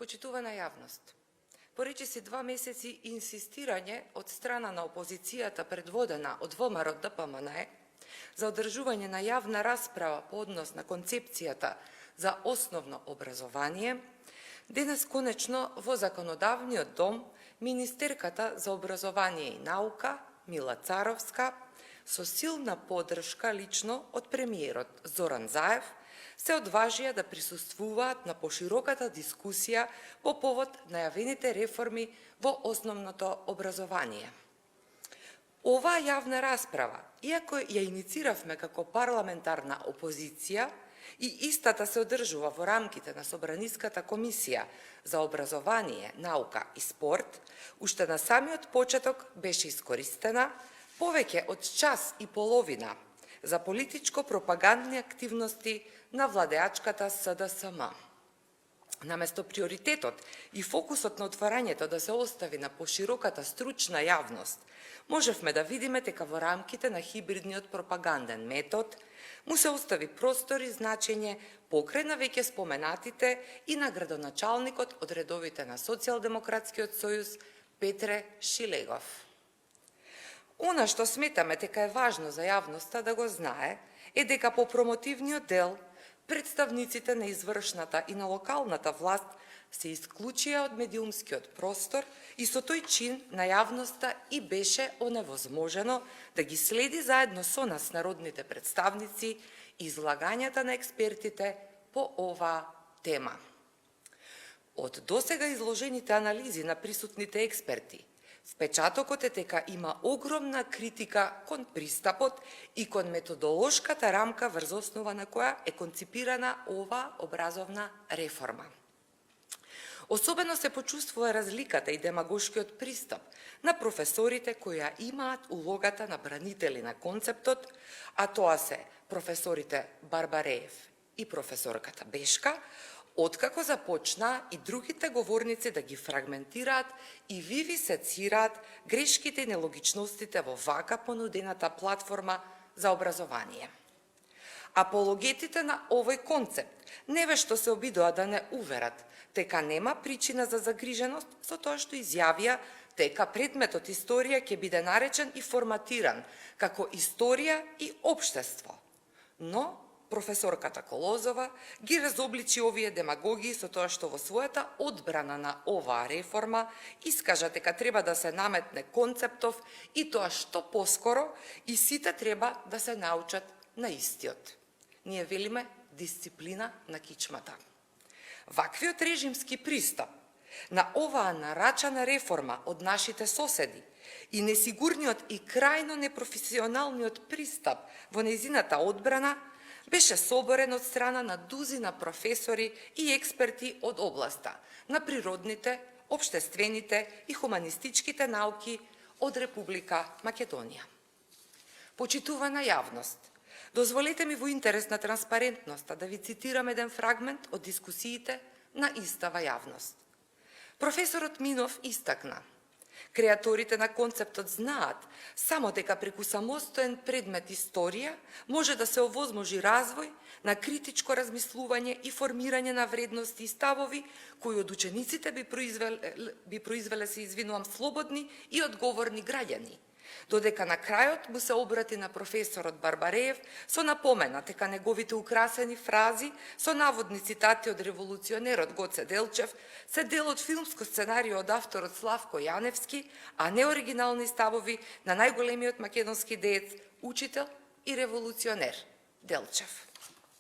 Почитувана јавност, поречиси 2 месеци инсистирање од страна на опозицијата предводена од ВМРО ДПМНЕ за одржување на јавна расправа по однос на концепцијата за основно образование, денес конечно во Законодавниот дом Министерката за образование и наука Мила Царовска со силна поддршка лично од премиерот Зоран Заев се одважија да присуствуваат на пошироката дискусија по повод најавените реформи во основното образование. Оваа јавна расправа, иако ја иницииравме како парламентарна опозиција и истата се одржува во рамките на Собраниската комисија за образование, наука и спорт, уште на самиот почеток беше искористена повеќе од час и половина за политичко-пропагандни активности на владеачката СДСМ. Наместо приоритетот и фокусот на отварањето да се остави на пошироката стручна јавност, можевме да видиме дека во рамките на хибридниот пропаганден метод му се остави простор и значење покрај на веќе споменатите и на градоначалникот од редовите на Социјалдемократскиот сојуз Петре Шилегов. Она што сметаме дека е важно за јавноста да го знае е дека по промотивниот дел представниците на извршната и на локалната власт се исклучија од медиумскиот простор и со тој чин на јавноста и беше оневозможено да ги следи заедно со нас народните представници излагањата на експертите по оваа тема. Од досега изложените анализи на присутните експерти, впечатокот е дека има огромна критика кон пристапот и кон методолошката рамка врз основа на која е конципирана оваа образовна реформа. Особено се почувствува разликата и демагошкиот пристап на професорите кои ја имаат улогата на бранители на концептот, а тоа се професорите Барбареев и професорката Бешка, откако започна и другите говорници да ги фрагментираат и вивисецираат грешките и нелогичностите во вака понудената платформа за образование. Апологетите на овој концепт невешто се обидоа да не уверат дека нема причина за загриженост со тоа што изјавија дека предметот историја ќе биде наречен и форматиран како историја и општество. Но професорката Колозова ги разобличи овие демагогии со тоа што во својата одбрана на оваа реформа искажа дека треба да се наметне концептов и тоа што поскоро и сите треба да се научат на истиот. Ние велиме дисциплина на кичмата. Ваквиот режимски пристап на оваа нарачана реформа од нашите соседи и несигурниот и крајно непрофесионалниот пристап во нејзината одбрана беше соборен од страна на дузина професори и експерти од областа на природните, општествените и хуманистичките науки од Република Македонија. Почитувана јавност, дозволете ми во интерес на транспарентноста да ви цитирам еден фрагмент од дискусиите на истава јавност. Професорот Минов истакна: креаторите на концептот знаат само дека преку самостоен предмет историја може да се овозможи развој на критичко размислување и формирање на вредности и ставови кои од учениците би произвеле слободни и одговорни граѓани. Додека на крајот му се обрати на професорот Барбареев со напомена дека неговите украсени фрази со наводни цитати од револуционерот Гоце Делчев се дел од филмско сценарио од авторот Славко Јаневски, а не оригинални ставови на најголемиот македонски деец, учител и револуционер Делчев.